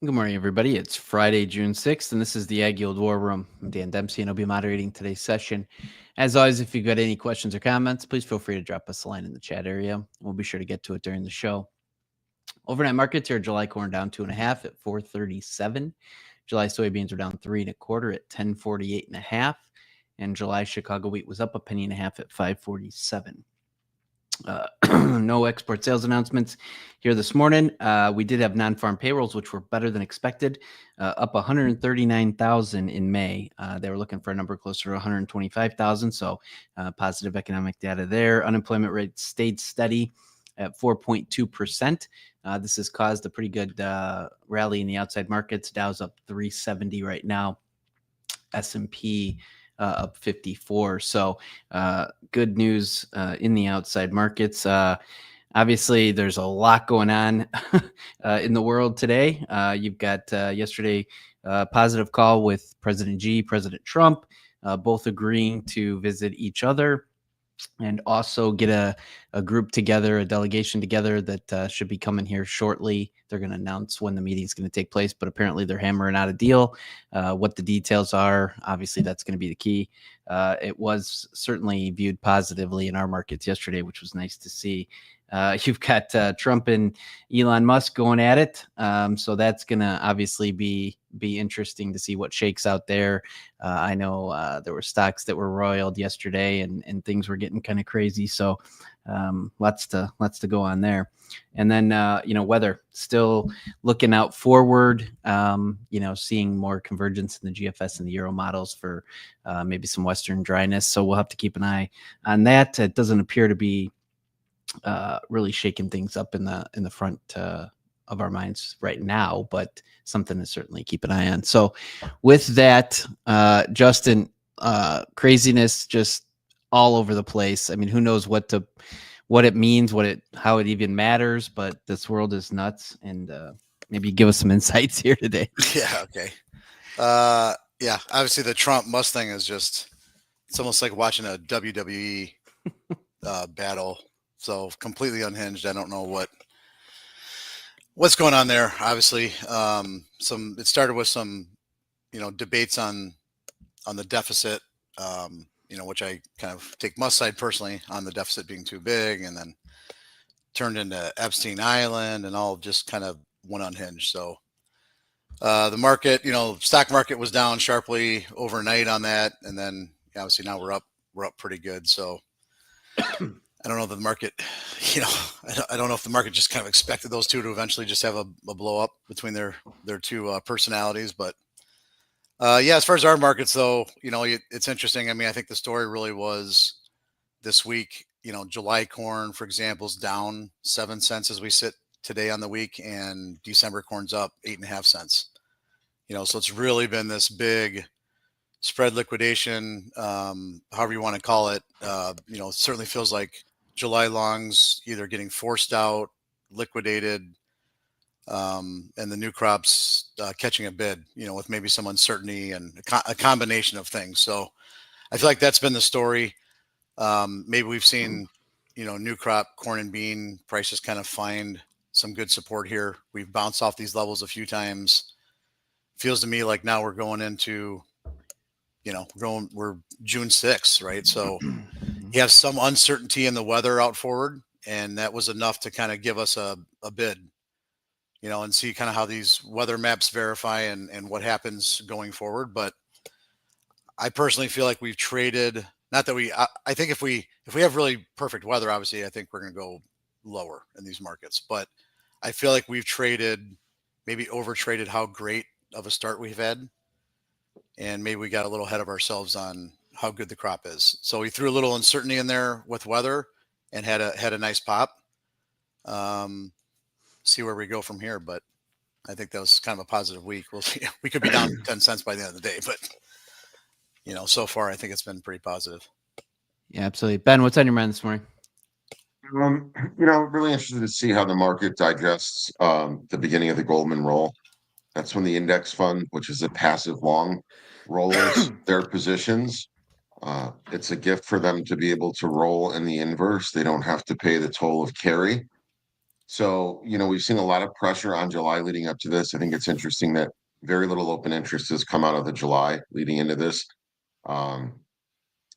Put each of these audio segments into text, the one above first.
Good morning, everybody. It's Friday, June 6th, and this is the AgYield War Room. I'm Dan Dempsey, and I'll be moderating today's session. As always, if you've got any questions or comments, please feel free to drop us a line in the chat area. We'll be sure to get to it during the show. Overnight markets here, July corn down 2.5 at 437. July soybeans are down 3.25 at 1048.5, and July Chicago wheat was up a penny and a half at 547. No export sales announcements here this morning. We did have non-farm payrolls, which were better than expected, up 139,000 in May. They were looking for a number closer to 125,000, so positive economic data there. Unemployment rate stayed steady at 4.2%. This has caused a pretty good rally in the outside markets. Dow's up 370 right now. S&P up 54. So good news in the outside markets. Obviously, there's a lot going on in the world today. You've got yesterday positive call with President Xi, President Trump, both agreeing to visit each other and also get a group together, a delegation together that should be coming here shortly. They're going to announce when the meeting is going to take place, but apparently they're hammering out a deal. What the details are, obviously that's going to be the key. It was certainly viewed positively in our markets yesterday, which was nice to see. You've got Trump and Elon Musk going at it. So that's going to obviously be interesting to see what shakes out there. I know there were stocks that were roiled yesterday and things were getting kind of crazy. So lots to go on there. And then, weather, still looking out forward, seeing more convergence in the GFS and the Euro models for maybe some Western dryness. So we'll have to keep an eye on that. It doesn't appear to be really shaking things up in the front of our minds right now, but something to certainly keep an eye on. So with that, Justin, craziness just all over the place. I mean, who knows what it means, how it even matters, but this world is nuts. And maybe give us some insights here today. Yeah. Okay. Yeah. Obviously, the Trump Musk thing is it's almost like watching a WWE battle. So completely unhinged. I don't know what's going on there. Obviously, it started with some, debates on the deficit, which I kind of take Musk's side personally on the deficit being too big, and then turned into Epstein Island and all just kind of went unhinged. So the market, stock market was down sharply overnight on that, and then obviously now we're up pretty good. So I don't know if the market, I don't know if the market just kind of expected those two to eventually just have a blow up between their two personalities. But as far as our markets, though, it's interesting. I mean, I think the story really was this week. July corn, for example, is down 7 cents as we sit today on the week, and December corn's up 8.5 cents. So it's really been this big spread liquidation, however you want to call it. It certainly feels like July longs either getting forced out, liquidated, and the new crops catching a bid, with maybe some uncertainty and a combination of things. So I feel like that's been the story. Maybe we've seen, new crop corn and bean prices kind of find some good support here. We've bounced off these levels a few times. Feels to me like now we're going into, we're June 6th, right? So you have some uncertainty in the weather out forward, and that was enough to kind of give us a bid, and see kind of how these weather maps verify and what happens going forward. But I personally feel like we've traded, not that I think if we have really perfect weather, obviously I think we're going to go lower in these markets, but I feel like we've maybe over traded how great of a start we've had. And maybe we got a little ahead of ourselves on how good the crop is. So we threw a little uncertainty in there with weather and had a nice pop. See where we go from here, but I think that was kind of a positive week. We'll see. We could be down 10 cents by the end of the day, but so far I think it's been pretty positive. Yeah, absolutely. Ben, what's on your mind this morning? Really interested to see how the market digests the beginning of the Goldman Roll. That's when the index fund, which is a passive long, rolls their positions. It's a gift for them to be able to roll in the inverse. They don't have to pay the toll of carry. So, we've seen a lot of pressure on July leading up to this. I think it's interesting that very little open interest has come out of the July leading into this. Um,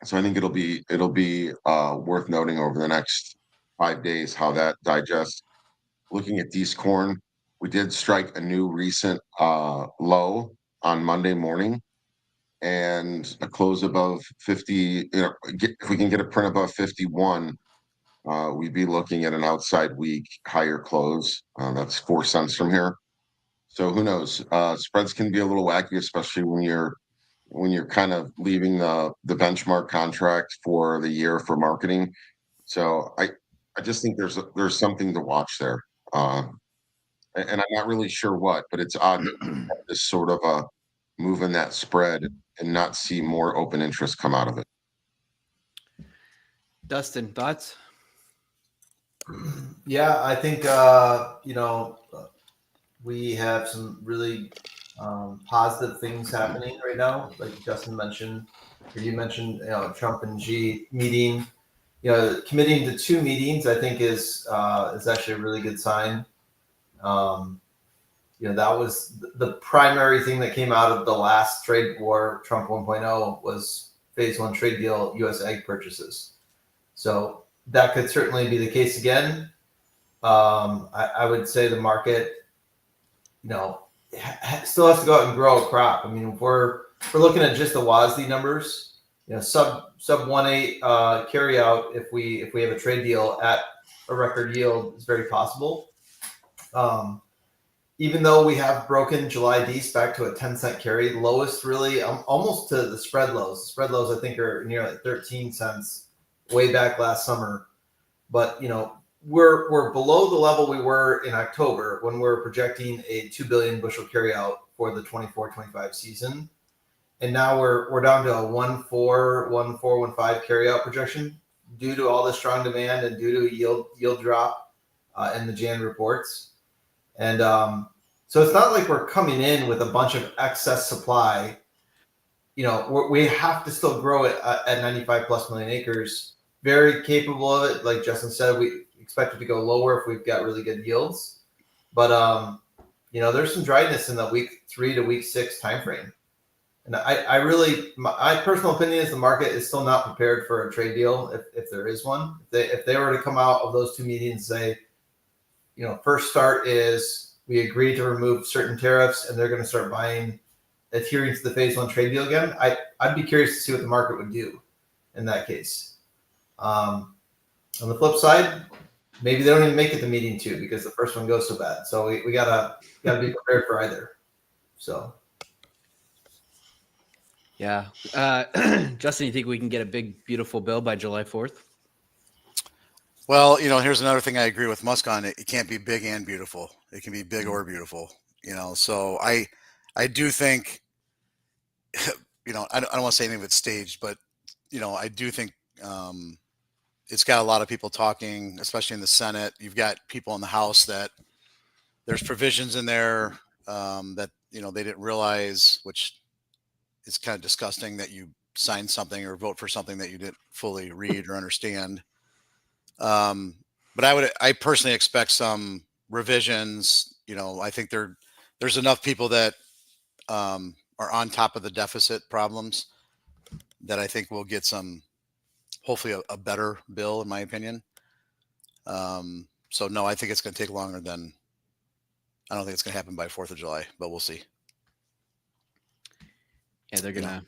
so I think it'll be worth noting over the next 5 days how that digests. Looking at these corn, we did strike a new recent low on Monday morning, and a close above 50. If we can get a print above 51, we'd be looking at an outside week higher close. That's 4 cents from here. So who knows? Spreads can be a little wacky, especially when you're kind of leaving the benchmark contract for the year for marketing. So I just think there's something to watch there. And I'm not really sure what, but it's odd that we have this sort of a move in that spread and not see more open interest come out of it. Dustin, thoughts? Yeah, I think we have some really positive things happening right now, like Justin mentioned, or you mentioned, Trump and Xi meeting. Committing to 2 meetings, I think is actually a really good sign. That was the primary thing that came out of the last trade war, Trump 1.0, was phase 1 trade deal, U.S. ag purchases. So that could certainly be the case again. I would say the market, still has to go out and grow a crop. I mean, if we're looking at just the WASD numbers, sub 1.8 carry out, if we have a trade deal at a record yield, is very possible. Even though we have broken July D's back to a 10-cent carry, lowest really almost to the spread lows. The spread lows I think are near like 13 cents way back last summer. But we're below the level we were in October when we're projecting a 2 billion bushel carryout for the 24-25 season. And now we're down to a 1.4, 1.5 carryout projection due to all the strong demand and due to a yield drop in the Jan reports. And so it's not like we're coming in with a bunch of excess supply. We have to still grow it at 95 plus million acres. Very capable of it. Like Justin said, we expect it to go lower if we've got really good yields. But, there's some dryness in the week 3 to week 6 timeframe. And my personal opinion is the market is still not prepared for a trade deal if there is one. If they were to come out of those 2 meetings and say, first start is we agree to remove certain tariffs and they're going to start adhering to the phase 1 trade deal again, I'd be curious to see what the market would do in that case. On the flip side, maybe they don't even make it to meeting 2 because the first one goes so bad. So we gotta be prepared for either. So. Yeah. Justin, you think we can get a big, beautiful bill by July 4th? Well, here's another thing I agree with Musk on. It can't be big and beautiful. It can be big or beautiful, So I do think, I don't want to say anything of it's staged, but, I do think it's got a lot of people talking, especially in the Senate. You've got people in the House that there's provisions in there that, they didn't realize, which is kind of disgusting that you sign something or vote for something that you didn't fully read or understand. But I personally expect some revisions. I think there's enough people that are on top of the deficit problems that I think we'll get hopefully a better bill, in my opinion. So no, I think it's going to take longer than, I don't think it's going to happen by 4th of July, but we'll see. Yeah, they're gonna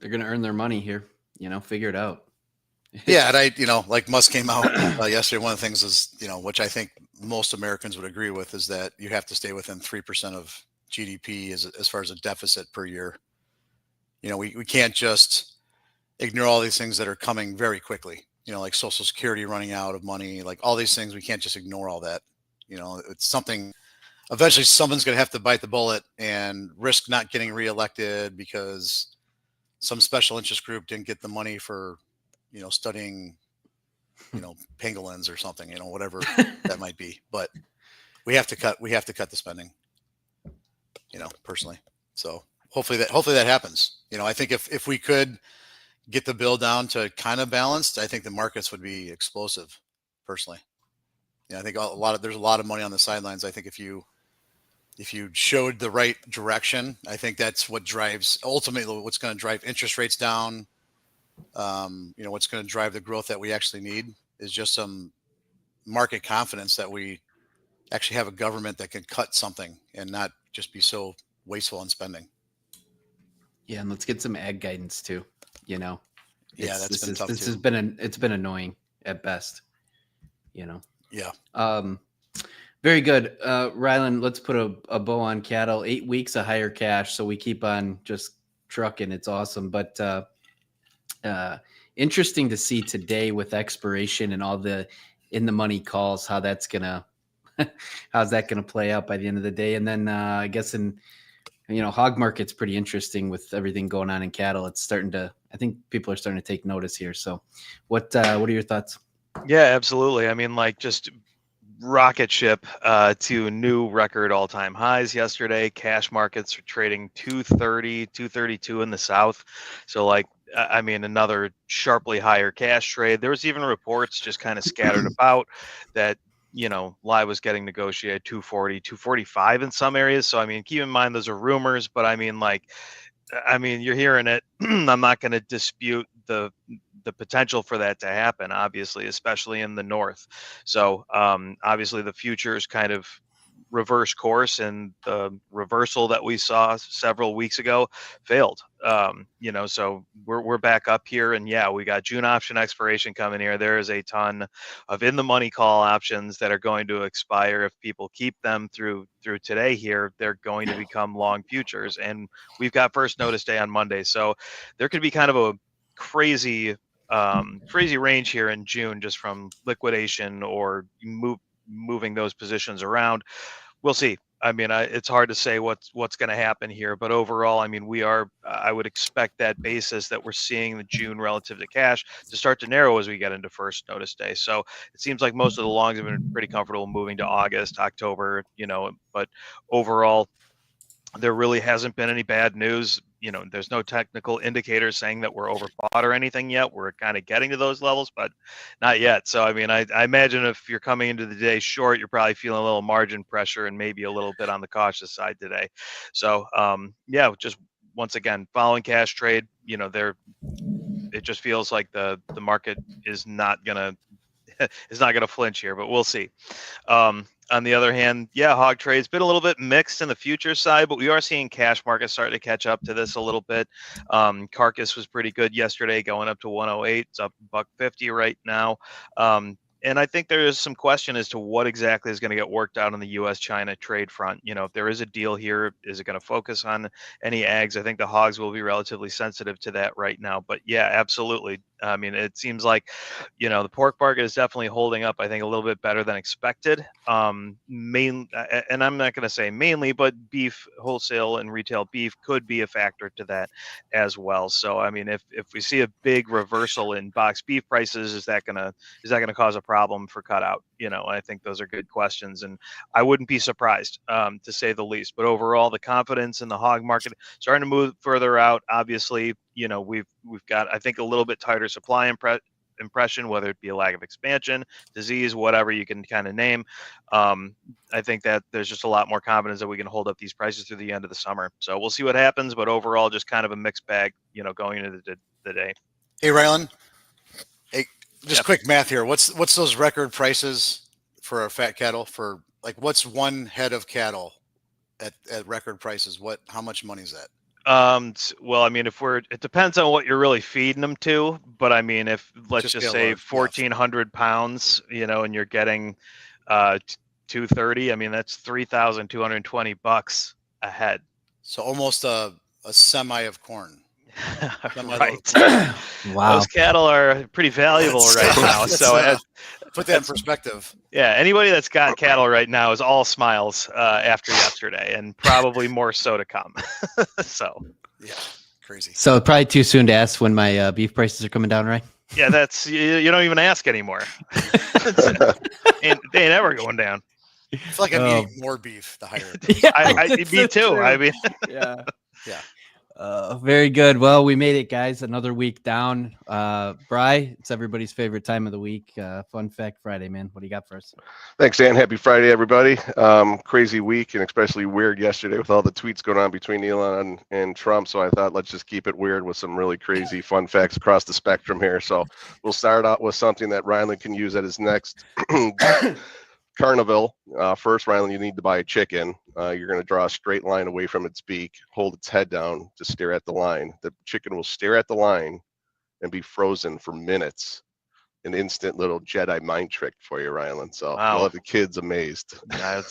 earn their money here. Figure it out. Yeah, and like Musk came out yesterday. One of the things is, which I think most Americans would agree with, is that you have to stay within 3% of GDP as far as a deficit per year. We can't just ignore all these things that are coming very quickly. Like Social Security running out of money, like all these things. We can't just ignore all that. It's something. Eventually, someone's going to have to bite the bullet and risk not getting reelected because some special interest group didn't get the money for, studying, pangolins or something, whatever that might be. But we have to cut the spending, personally. So hopefully that happens. I think if we could get the bill down to kind of balanced, I think the markets would be explosive, personally. Yeah, I think there's a lot of money on the sidelines. I think if you showed the right direction, I think that's what drives ultimately what's going to drive interest rates down. What's going to drive the growth that we actually need is just some market confidence that we actually have a government that can cut something and not just be so wasteful in spending. Yeah, and let's get some ag guidance too. Yeah, that's been tough this too. has been it's been annoying at best. Yeah. Very good. Ryland, let's put a bow on cattle. 8 weeks of higher cash, so we keep on just trucking. It's awesome. But interesting to see today with expiration and all the in the money calls, how's that gonna play out by the end of the day. And then I guess hog market's pretty interesting with everything going on in cattle. I think people are starting to take notice here. So what are your thoughts? Yeah, absolutely. I mean, just rocket ship to new record all-time highs yesterday. Cash markets are trading 230, 232 in the South. So another sharply higher cash trade. There was even reports just kind of scattered about that, live was getting negotiated 240, 245 in some areas. So, keep in mind, those are rumors, but you're hearing it. I'm not going to dispute the potential for that to happen, obviously, especially in the North. So obviously the futures kind of reverse course, and the reversal that we saw several weeks ago failed. So we're back up here, and yeah, we got June option expiration coming here. There is a ton of in the money call options that are going to expire. If people keep them through today here, they're going to become long futures, and we've got first notice day on Monday. So there could be kind of a crazy range here in June, just from liquidation or moving those positions around. We'll see. It's hard to say what's going to happen here, but overall, I would expect that basis that we're seeing the June relative to cash to start to narrow as we get into first notice day. So it seems like most of the longs have been pretty comfortable moving to August, October, but overall, there really hasn't been any bad news. There's no technical indicators saying that we're overbought or anything yet. We're kind of getting to those levels, but not yet. So, I imagine if you're coming into the day short, you're probably feeling a little margin pressure and maybe a little bit on the cautious side today. So, just once again, following cash trade, it just feels like the market is not gonna flinch here, but we'll see. On the other hand, hog trade's been a little bit mixed in the future side, but we are seeing cash markets starting to catch up to this a little bit. Carcass was pretty good yesterday, going up to 108. It's up $1.50 right now. And I think there is some question as to what exactly is going to get worked out on the U.S.-China trade front. If there is a deal here, is it going to focus on any ags? I think the hogs will be relatively sensitive to that right now. But yeah, absolutely. It seems like, the pork market is definitely holding up, I think, a little bit better than expected. And I'm not going to say mainly, but beef, wholesale and retail beef could be a factor to that as well. So, if we see a big reversal in box beef prices, is that going to cause a problem for cutout? I think those are good questions, and I wouldn't be surprised, to say the least. But overall, the confidence in the hog market starting to move further out. Obviously, we've got, I think, a little bit tighter supply impression, whether it be a lack of expansion, disease, whatever you can kind of name. I think that there's just a lot more confidence that we can hold up these prices through the end of the summer. So we'll see what happens, but overall, just kind of a mixed bag, going into the day. Hey, Ryland. Hey, just quick math here. What's those record prices for our fat cattle? For what's one head of cattle at record prices? How much money is that? Well, it depends on what you're really feeding them to, but if let's just say 1,400 pounds, and you're getting 230, that's $3,220 a head. So almost a semi of corn. Right. Wow. Those cattle are pretty valuable right now. So put that in perspective. Yeah, anybody that's got cattle right now is all smiles after yesterday, and probably more so to come. So yeah, crazy. So probably too soon to ask when my beef prices are coming down, right? Yeah, that's you don't even ask anymore. They ain't ever going down. It's like I'm eating more beef the higher. Me too. Yeah. Very good. Well, we made it, guys. Another week down. Bri, it's everybody's favorite time of the week. Fun fact Friday, man. What do you got for us? Thanks, Dan. Happy Friday, everybody. Crazy week and especially weird yesterday with all the tweets going on between Elon and Trump. So I thought let's just keep it weird with some really crazy fun facts across the spectrum here. So we'll start out with something that Ryland can use at his next carnival. First, Ryland, you need to buy a chicken. You're going to draw a straight line away from its beak, hold its head down to stare at the line. The chicken will stare at the line and be frozen for minutes. An instant little Jedi mind trick for you, Ryland. So Wow. you'll have the kids amazed. I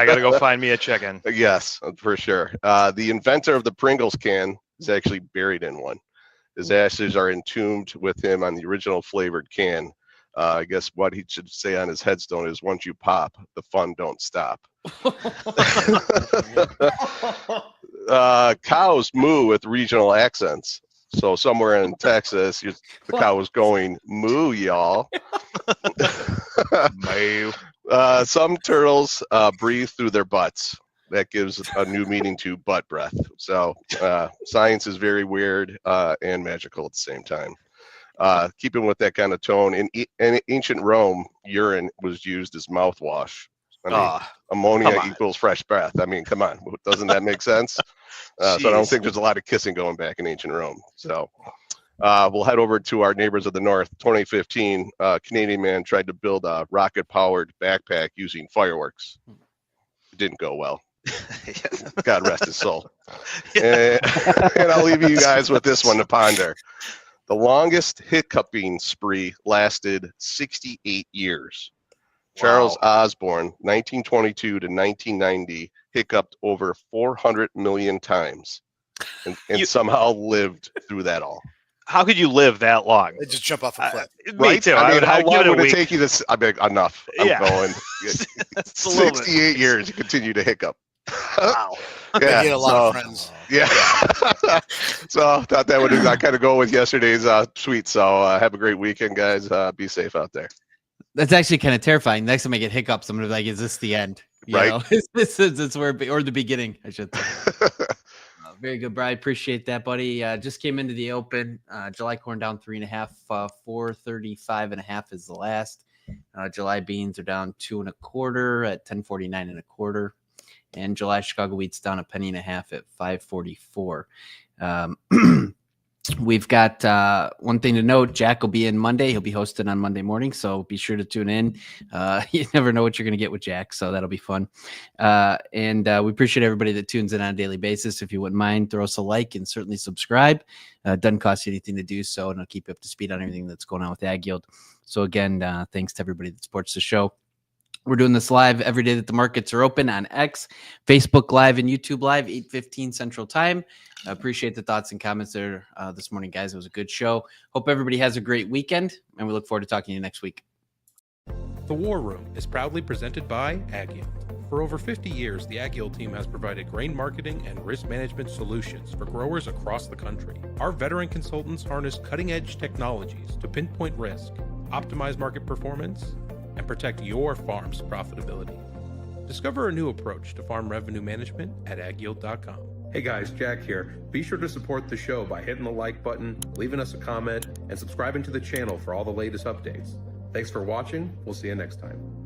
got to go find me a chicken. Yes, for sure. The inventor of the Pringles can is actually buried in one. His ashes are entombed with him on the original flavored can. I guess what he should say on his headstone is, once you pop, the fun don't stop. Cows moo with regional accents. So somewhere in Texas, the cow was going, moo, y'all. Moo. Some turtles breathe through their butts. That gives a new meaning to butt breath. So science is very weird and magical at the same time. Keeping with that kind of tone, in ancient Rome, urine was used as mouthwash. I mean, ammonia equals fresh breath. I mean, come on, doesn't that make sense? So I don't think there's a lot of kissing going back in ancient Rome. So we'll head over to our neighbors of the north. 2015, a Canadian man tried to build a rocket-powered backpack using fireworks. It didn't go well. God rest his soul. And I'll leave you guys with this one to ponder. The longest hiccuping spree lasted 68 years. Charles Osborne, 1922 to 1990, hiccuped over 400 million times and somehow lived through that all. How could you live that long? They just jump off a cliff. Me too. I mean, how long would it week. take you to? I mean, enough. I'm going. It's a little bit. 68 years, you continue to hiccup. Wow. Yeah, He had a lot of friends. Yeah. So I thought that would kind of go with yesterday's tweet. So have a great weekend, guys. Be safe out there. That's actually kind of terrifying. Next time I get hiccups, I'm gonna be like, "Is this the end?" You Right. know? It's where, or the beginning, I should say. Very good, Brian. Appreciate that, buddy. Just came into the open. July corn down 3.5. 435.5 is the last. July beans are down 2 1/4 at 10.49 1/4, and July Chicago wheat's down 1.50 at 5.44. We've got one thing to note. Jack will be in Monday. He'll be hosting on Monday morning, so be sure to tune in. You never know what you're going to get with Jack, so that'll be fun. And we appreciate everybody that tunes in on a daily basis. If you wouldn't mind, throw us a like and certainly subscribe. Doesn't cost you anything to do so, and it'll keep you up to speed on everything that's going on with AgYield. So again, thanks to everybody that supports the show. We're doing this live every day that the markets are open on X, Facebook Live, and YouTube Live, 8:15 Central Time. I appreciate the thoughts and comments there this morning, guys. It was a good show. Hope everybody has a great weekend, and we look forward to talking to you next week. The War Room is proudly presented by AgYield. For over 50 years, the AgYield team has provided grain marketing and risk management solutions for growers across the country. Our veteran consultants harness cutting-edge technologies to pinpoint risk, optimize market performance, and protect your farm's profitability. Discover a new approach to farm revenue management at agyield.com. Hey guys, Jack here. Be sure to support the show by hitting the like button, leaving us a comment, and subscribing to the channel for all the latest updates. Thanks for watching. We'll see you next time.